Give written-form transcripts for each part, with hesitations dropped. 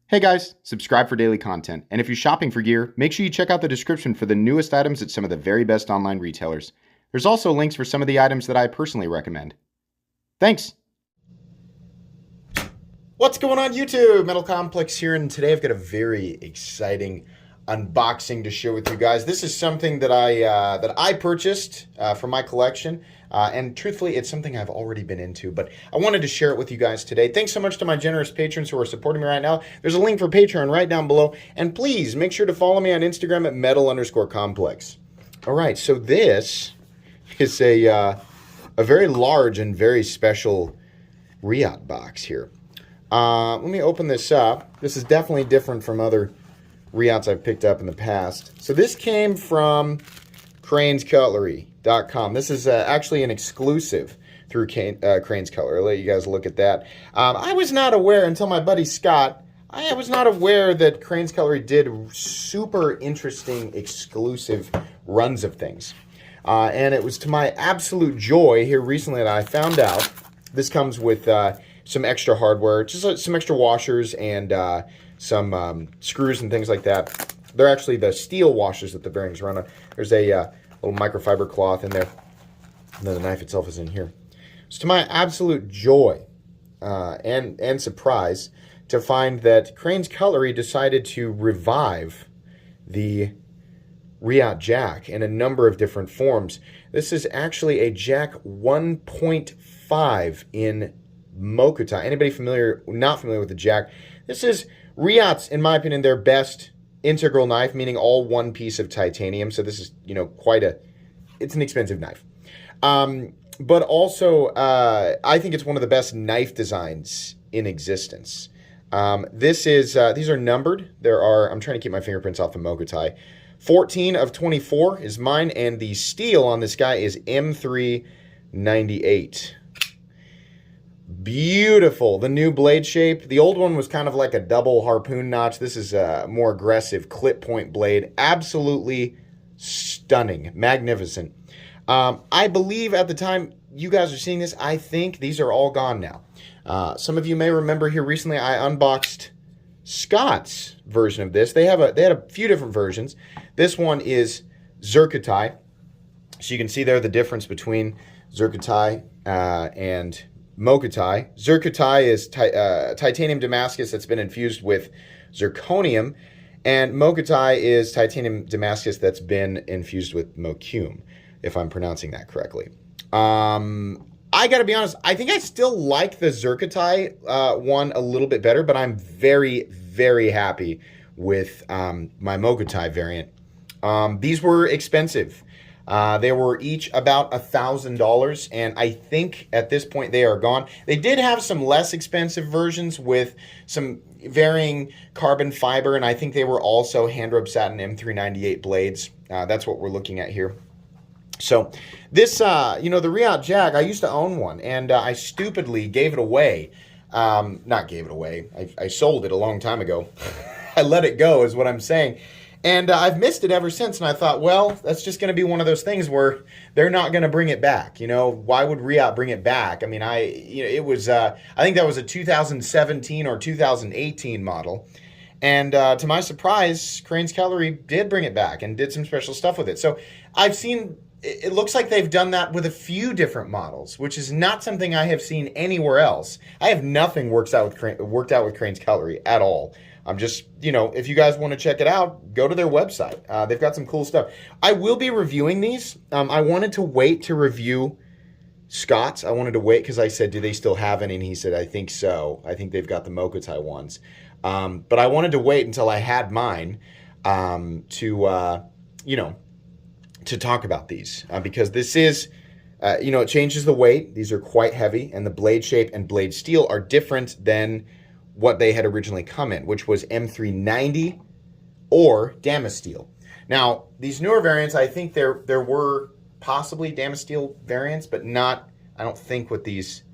Hey guys, subscribe for daily content. And if you're shopping for gear, make sure you check out the description for the newest items at some of the very best online retailers. There's also links for some of the items that I personally recommend. Thanks! What's going on YouTube? Metal Complex here, and today I've got a very exciting unboxing to share with you guys. This is something that I purchased for my collection, and truthfully, it's something I've already been into, but I wanted to share it with you guys today. Thanks so much to my generous patrons who are supporting me right now. There's a link for Patreon right down below, and please make sure to follow me on Instagram at metal_complex. All right, so this is a very large and very special Reate box here. Let me open this up. This is definitely different from other Reates I've picked up in the past. So this came from Cutlery.com. This is actually an exclusive through Crane's Cutlery. I'll let you guys look at that. I was not aware until my buddy Scott. I was not aware that Crane's Cutlery did super interesting exclusive runs of things. And it was to my absolute joy here recently that I found out this comes with some extra hardware, just some extra washers and some screws and things like that. They're actually the steel washers that the bearings run on. There's a little microfiber cloth in there, and then the knife itself is in here. So to my absolute joy and surprise to find that Crane's Cutlery decided to revive the Reate jack in a number of different forms. This is actually a jack 1.5 in Mokuti. Anybody not familiar with the jack? This is Reate's, in my opinion, their best integral knife, meaning all one piece of titanium. So this is, it's an expensive knife. But also, I think it's one of the best knife designs in existence. These are numbered. I'm trying to keep my fingerprints off the Mokuti. 14 of 24 is mine, and the steel on this guy is M398. Beautiful. The new blade shape. The old one was kind of like a double harpoon notch. This is a more aggressive clip point blade. Absolutely stunning. Magnificent. I believe at the time you guys are seeing this, I think these are all gone now. Some of you may remember here recently I unboxed Scott's version of this. They had a few different versions. This one is Zircotite. So you can see there the difference between Zircotite and Mokuti. Zircotite is titanium Damascus that's been infused with zirconium, and Mokuti is titanium Damascus that's been infused with Mokume, if I'm pronouncing that correctly. I gotta be honest, I think I still like the Zircotite one a little bit better, but I'm very, very happy with my Mokuti variant. These were expensive. They were each about $1,000, and I think at this point they are gone. They did have some less expensive versions with some varying carbon fiber, and I think they were also hand-rubbed satin M398 blades. That's what we're looking at here. So this, the Reate jack, I used to own one, and I stupidly gave it away. Not gave it away. I sold it a long time ago. I let it go is what I'm saying. And I've missed it ever since, and I thought, well, that's just going to be one of those things where they're not going to bring it back. Why would Reate bring it back? I mean, it was, I think that was a 2017 or 2018 model. And to my surprise, Crane's Cutlery did bring it back and did some special stuff with it. So I've seen, it looks like they've done that with a few different models, which is not something I have seen anywhere else. I have nothing worked out with Crane's Cutlery at all. I'm just, if you guys want to check it out, go to their website. They've got some cool stuff. I will be reviewing these. I wanted to wait to review Scott's. I wanted to wait because I said, do they still have any? And he said, I think so. I think they've got the Mokuti ones. But I wanted to wait until I had mine to talk about these. Because this is, it changes the weight. These are quite heavy. And the blade shape and blade steel are different than what they had originally come in, which was M390 or Damasteel. Now, these newer variants, I think there were possibly Damasteel variants, but not, I don't think, with these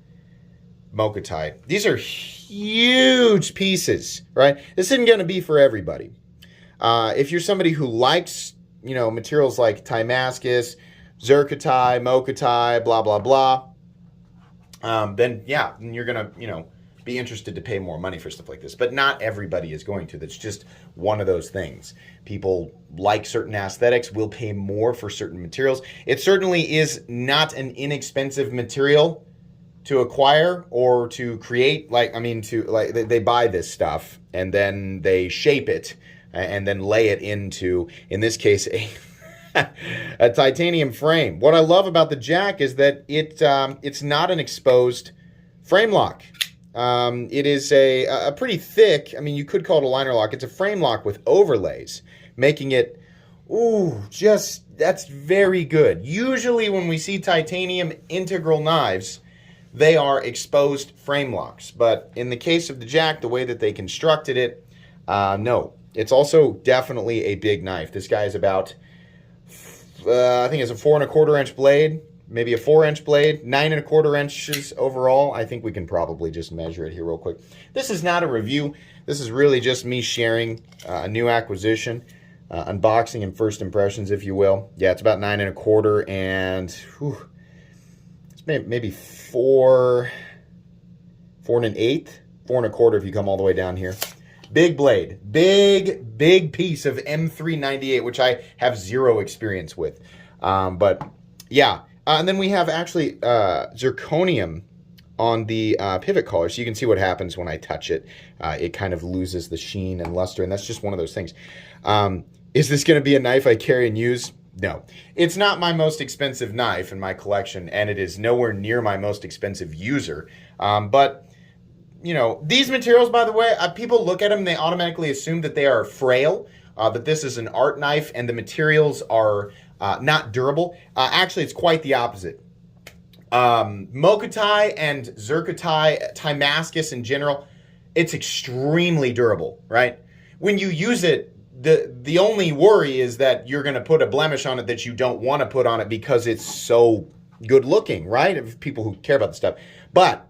Mokuti. These are huge pieces, right? This isn't going to be for everybody. If you're somebody who likes, materials like Damascus, Zircotite, Mokuti, blah, blah, blah, then yeah, you're going to, be interested to pay more money for stuff like this. But not everybody is going to. That's just one of those things. People like certain aesthetics, will pay more for certain materials. It certainly is not an inexpensive material to acquire or to create. They buy this stuff and then they shape it and then lay it into, in this case, a titanium frame. What I love about the jack is that it's not an exposed frame lock. It is a pretty thick, you could call it a liner lock. It's a frame lock with overlays, making it, that's very good. Usually when we see titanium integral knives, they are exposed frame locks. But in the case of the jack, the way that they constructed it, no. It's also definitely a big knife. This guy is about, I think it's a 4 1/4 inch blade. Maybe a 4-inch blade, 9 1/4 inches overall. I think we can probably just measure it here real quick. This is not a review. This is really just me sharing a new acquisition, unboxing and first impressions, if you will. Yeah, it's about 9 1/4, and it's maybe 4 1/8, 4 1/4 if you come all the way down here. Big blade, big piece of M398, which I have zero experience with, but yeah. And then we have actually zirconium on the pivot collar, so you can see what happens when I touch it. It kind of loses the sheen and luster, and that's just one of those things. Is this going to be a knife I carry and use? No. It's not my most expensive knife in my collection, and it is nowhere near my most expensive user. But, these materials, by the way, people look at them, they automatically assume that they are frail, that this is an art knife, and the materials are not durable. Actually, it's quite the opposite. Mokuti and Zircotai, Damascus in general, it's extremely durable, right? When you use it, the only worry is that you're going to put a blemish on it that you don't want to put on it because it's so good looking, right? Of people who care about the stuff. But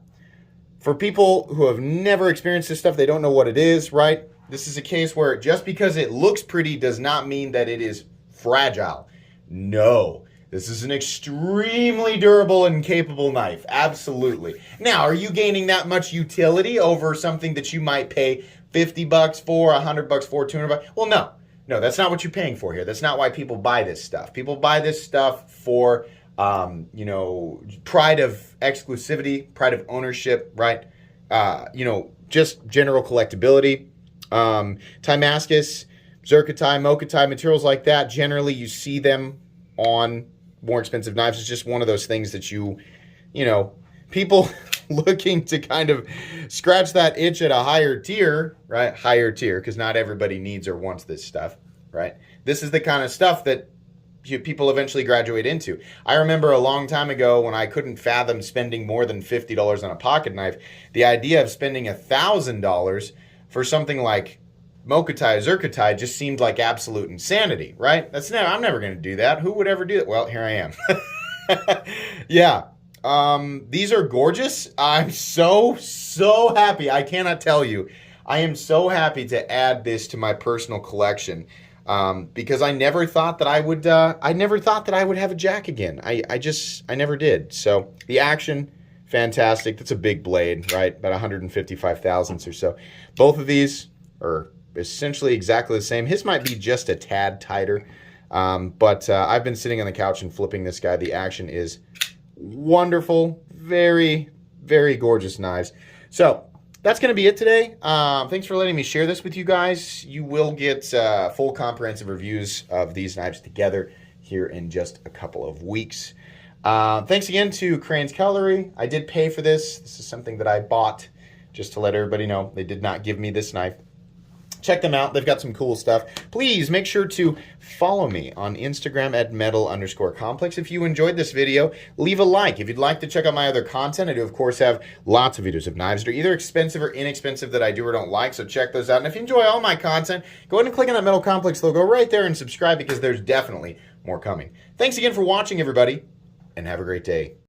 for people who have never experienced this stuff, they don't know what it is, right? This is a case where just because it looks pretty does not mean that it is fragile. No, this is an extremely durable and capable knife. Absolutely. Now, are you gaining that much utility over something that you might pay $50 for, $100 for, $200? Well, no. No, that's not what you're paying for here. That's not why people buy this stuff. People buy this stuff for, pride of exclusivity, pride of ownership, right? Just general collectability. Damascus, Zircotai, Mokuti, materials like that, generally you see them on more expensive knives. It's just one of those things that people looking to kind of scratch that itch at a higher tier, right? Higher tier, because not everybody needs or wants this stuff, right? This is the kind of stuff that people eventually graduate into. I remember a long time ago when I couldn't fathom spending more than $50 on a pocket knife, the idea of spending $1,000 for something like Mokuti, Zircotai just seemed like absolute insanity, right? I'm never going to do that. Who would ever do that? Well, here I am. Yeah. These are gorgeous. I'm so happy. I cannot tell you. I am so happy to add this to my personal collection. Because I never thought that I would have a jack again. I never did. So the action, fantastic. That's a big blade, right? About 155 thousandths or so. Both of these are essentially exactly the same. His might be just a tad tighter. But I've been sitting on the couch and flipping this guy. The action is wonderful. Very, very gorgeous knives. So that's going to be it today. Thanks for letting me share this with you guys. You will get full comprehensive reviews of these knives together here in just a couple of weeks. Thanks again to Crane's Cutlery. I did pay for this. This is something that I bought just to let everybody know. They did not give me this knife. Check them out. They've got some cool stuff. Please make sure to follow me on Instagram at metal_complex. If you enjoyed this video, leave a like. If you'd like to check out my other content, I do, of course, have lots of videos of knives that are either expensive or inexpensive that I do or don't like, so check those out. And if you enjoy all my content, go ahead and click on that Metal Complex logo right there and subscribe because there's definitely more coming. Thanks again for watching, everybody, and have a great day.